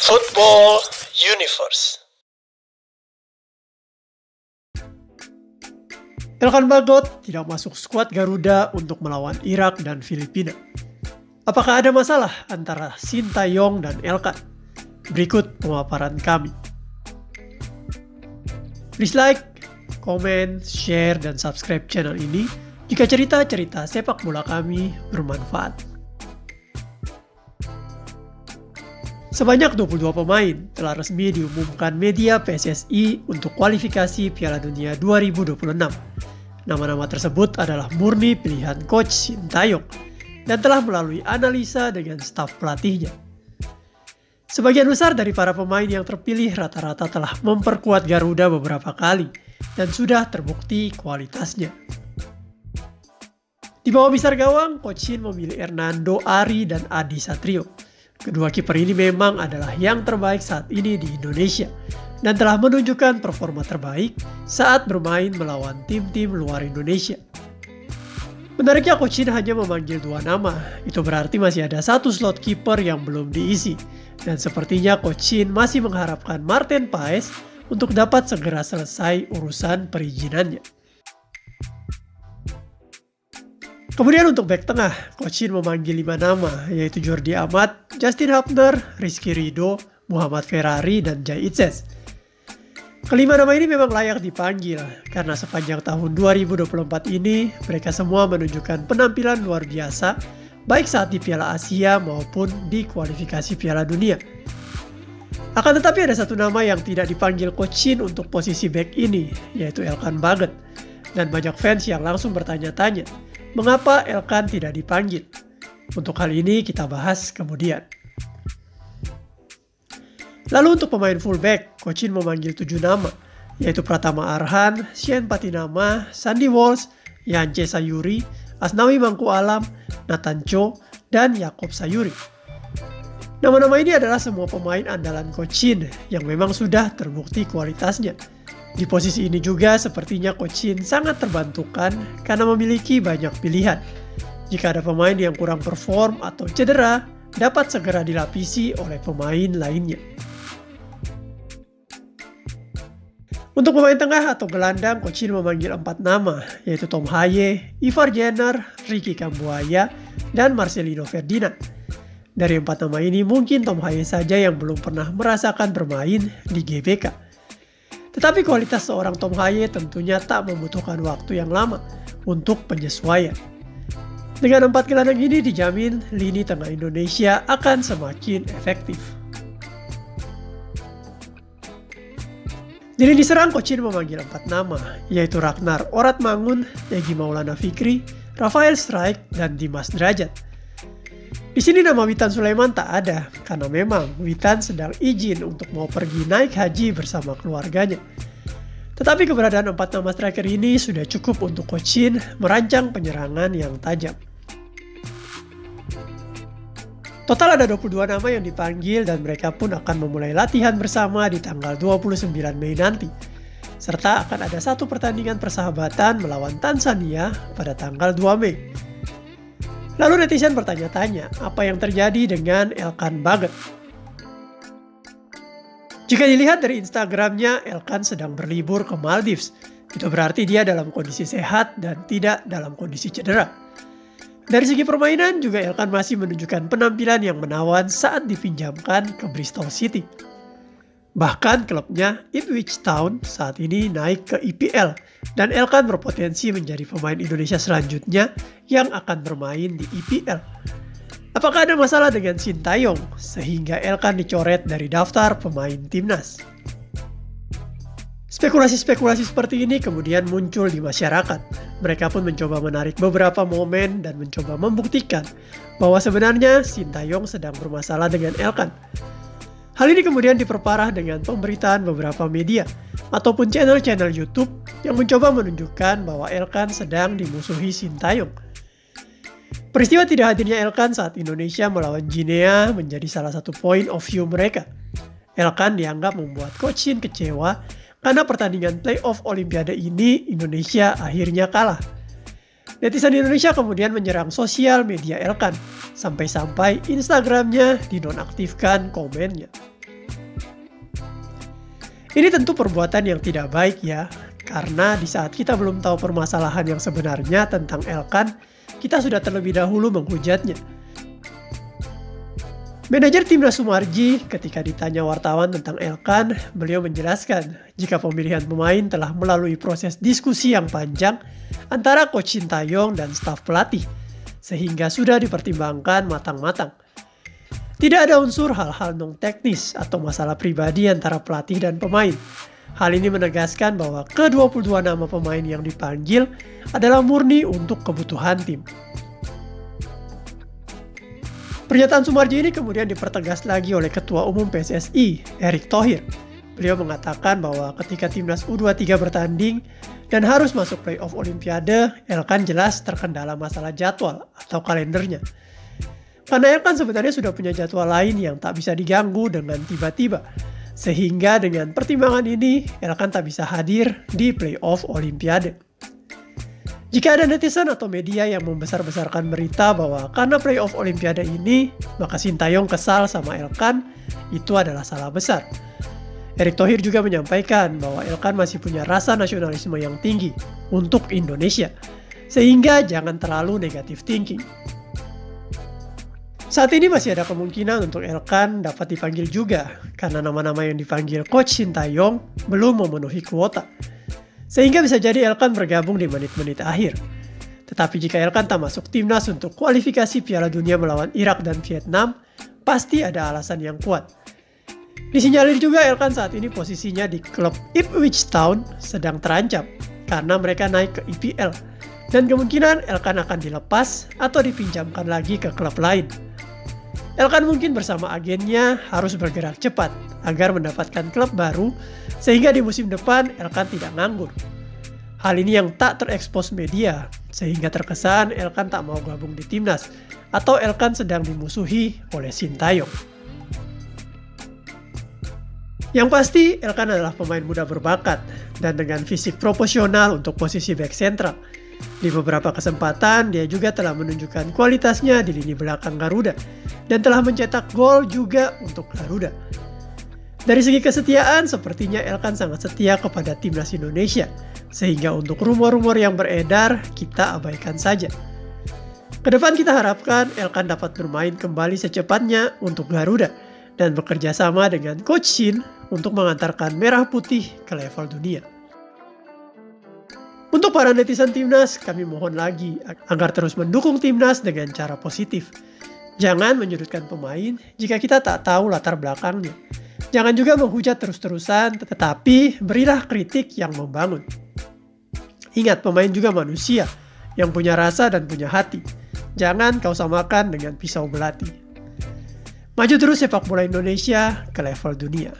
Football Universe. Elkan Bagot tidak masuk skuad Garuda untuk melawan Irak dan Filipina. Apakah ada masalah antara Sintayong dan Elkan? Berikut pemaparan kami. Please like, komen, share, dan subscribe channel ini jika cerita-cerita sepak bola kami bermanfaat. Sebanyak 22 pemain telah resmi diumumkan media PSSI untuk kualifikasi Piala Dunia 2026. Nama-nama tersebut adalah murni pilihan Coach Sintayong dan telah melalui analisa dengan staf pelatihnya. Sebagian besar dari para pemain yang terpilih rata-rata telah memperkuat Garuda beberapa kali dan sudah terbukti kualitasnya. Di bawah bisar gawang, Coach Shin memilih Hernando Ari dan Adi Satrio. Kedua kiper ini memang adalah yang terbaik saat ini di Indonesia dan telah menunjukkan performa terbaik saat bermain melawan tim-tim luar Indonesia. Menariknya Coach Shin hanya memanggil 2 nama, itu berarti masih ada 1 slot kiper yang belum diisi. Dan sepertinya Coach Shin masih mengharapkan Martin Paes untuk dapat segera selesai urusan perizinannya. Kemudian untuk bek tengah, Coach Shin memanggil 5 nama, yaitu Jordi Amat, Justin Hubner, Rizky Ridho, Muhammad Ferrari, dan Jai Itzes. Kelima nama ini memang layak dipanggil, karena sepanjang tahun 2024 ini, mereka semua menunjukkan penampilan luar biasa, baik saat di Piala Asia maupun di kualifikasi Piala Dunia. Akan tetapi ada satu nama yang tidak dipanggil Coach Shin untuk posisi bek ini, yaitu Elkan Bagot. Dan banyak fans yang langsung bertanya-tanya, mengapa Elkan tidak dipanggil? Untuk hal ini kita bahas kemudian. Lalu untuk pemain fullback, Coach Shin memanggil 7 nama, yaitu Pratama Arhan, Shane Patinama, Sandy Walsh, Yance Sayuri, Asnawi Mangku Alam, Nathan Cho, dan Yakob Sayuri. Nama-nama ini adalah semua pemain andalan Coach Shin yang memang sudah terbukti kualitasnya. Di posisi ini juga sepertinya Coach Shin sangat terbantukan karena memiliki banyak pilihan. Jika ada pemain yang kurang perform atau cedera, dapat segera dilapisi oleh pemain lainnya. Untuk pemain tengah atau gelandang, Coach Shin memanggil 4 nama, yaitu Tom Haye, Ivar Jenner, Ricky Kambuaya, dan Marcelino Ferdinand. Dari 4 nama ini mungkin Tom Haye saja yang belum pernah merasakan bermain di GBK. Tetapi kualitas seorang Tom Haye tentunya tak membutuhkan waktu yang lama untuk penyesuaian. Dengan 4 gelandang ini dijamin lini tengah Indonesia akan semakin efektif. Di lini serang Coach Shin memanggil 4 nama, yaitu Ragnar Oratmangun, Egy Maulana Fikri, Rafael Strijk, dan Dimas Derajat. Di sini nama Witan Sulaiman tak ada, karena memang Witan sedang izin untuk mau pergi naik haji bersama keluarganya. Tetapi keberadaan 4 nama striker ini sudah cukup untuk Coach Shin merancang penyerangan yang tajam. Total ada 22 nama yang dipanggil dan mereka pun akan memulai latihan bersama di tanggal 29 Mei nanti. Serta akan ada 1 pertandingan persahabatan melawan Tanzania pada tanggal 2 Mei. Lalu netizen bertanya-tanya, apa yang terjadi dengan Elkan Bagot? Jika dilihat dari Instagramnya, Elkan sedang berlibur ke Maldives. Itu berarti dia dalam kondisi sehat dan tidak dalam kondisi cedera. Dari segi permainan juga Elkan masih menunjukkan penampilan yang menawan saat dipinjamkan ke Bristol City. Bahkan klubnya Ipswich Town saat ini naik ke IPL dan Elkan berpotensi menjadi pemain Indonesia selanjutnya yang akan bermain di IPL. Apakah ada masalah dengan Sintayong sehingga Elkan dicoret dari daftar pemain timnas? Spekulasi-spekulasi seperti ini kemudian muncul di masyarakat. Mereka pun mencoba menarik beberapa momen dan mencoba membuktikan bahwa sebenarnya Sintayong sedang bermasalah dengan Elkan. Hal ini kemudian diperparah dengan pemberitaan beberapa media ataupun channel-channel YouTube yang mencoba menunjukkan bahwa Elkan sedang dimusuhi Sintayong. Peristiwa tidak hadirnya Elkan saat Indonesia melawan Guinea menjadi salah satu point of view mereka. Elkan dianggap membuat Coach Shin kecewa karena pertandingan playoff Olimpiade ini Indonesia akhirnya kalah. Netizen Indonesia kemudian menyerang sosial media Elkan, sampai-sampai Instagramnya dinonaktifkan komennya. Ini tentu perbuatan yang tidak baik ya, karena di saat kita belum tahu permasalahan yang sebenarnya tentang Elkan, kita sudah terlebih dahulu menghujatnya. Manajer timnas Sumarji ketika ditanya wartawan tentang Elkan, beliau menjelaskan jika pemilihan pemain telah melalui proses diskusi yang panjang antara Coach Sintayong dan staf pelatih, sehingga sudah dipertimbangkan matang-matang. Tidak ada unsur hal-hal non-teknis atau masalah pribadi antara pelatih dan pemain. Hal ini menegaskan bahwa ke-22 nama pemain yang dipanggil adalah murni untuk kebutuhan tim. Pernyataan Sumarji ini kemudian dipertegas lagi oleh Ketua Umum PSSI, Erick Thohir. Beliau mengatakan bahwa ketika timnas U23 bertanding dan harus masuk playoff Olimpiade, Elkan jelas terkendala masalah jadwal atau kalendernya. Karena Elkan sebenarnya sudah punya jadwal lain yang tak bisa diganggu dengan tiba-tiba. Sehingga dengan pertimbangan ini, Elkan tak bisa hadir di playoff Olimpiade. Jika ada netizen atau media yang membesar-besarkan berita bahwa karena playoff Olimpiade ini, maka Sintayong kesal sama Elkan, itu adalah salah besar. Erick Thohir juga menyampaikan bahwa Elkan masih punya rasa nasionalisme yang tinggi untuk Indonesia, sehingga jangan terlalu negatif thinking. Saat ini masih ada kemungkinan untuk Elkan dapat dipanggil juga, karena nama-nama yang dipanggil Coach Sintayong belum memenuhi kuota. Sehingga bisa jadi Elkan bergabung di menit-menit akhir. Tetapi jika Elkan tak masuk timnas untuk kualifikasi Piala Dunia melawan Irak dan Vietnam, pasti ada alasan yang kuat. Disinyalir juga Elkan saat ini posisinya di klub Ipswich Town sedang terancam karena mereka naik ke IPL. Dan kemungkinan Elkan akan dilepas atau dipinjamkan lagi ke klub lain. Elkan mungkin bersama agennya harus bergerak cepat agar mendapatkan klub baru sehingga di musim depan Elkan tidak nganggur. Hal ini yang tak terekspos media sehingga terkesan Elkan tak mau gabung di timnas atau Elkan sedang dimusuhi oleh Sintayong. Yang pasti Elkan adalah pemain muda berbakat dan dengan fisik proporsional untuk posisi back sentral. Di beberapa kesempatan dia juga telah menunjukkan kualitasnya di lini belakang Garuda dan telah mencetak gol juga untuk Garuda. Dari segi kesetiaan, sepertinya Elkan sangat setia kepada timnas Indonesia, sehingga untuk rumor-rumor yang beredar, kita abaikan saja. Kedepan kita harapkan Elkan dapat bermain kembali secepatnya untuk Garuda, dan bekerja sama dengan Coach Shin untuk mengantarkan Merah Putih ke level dunia. Untuk para netizen timnas, kami mohon lagi agar terus mendukung timnas dengan cara positif. Jangan menyudutkan pemain jika kita tak tahu latar belakangnya. Jangan juga menghujat terus-terusan, tetapi berilah kritik yang membangun. Ingat, pemain juga manusia yang punya rasa dan punya hati. Jangan kau samakan dengan pisau belati. Maju terus sepak bola Indonesia ke level dunia.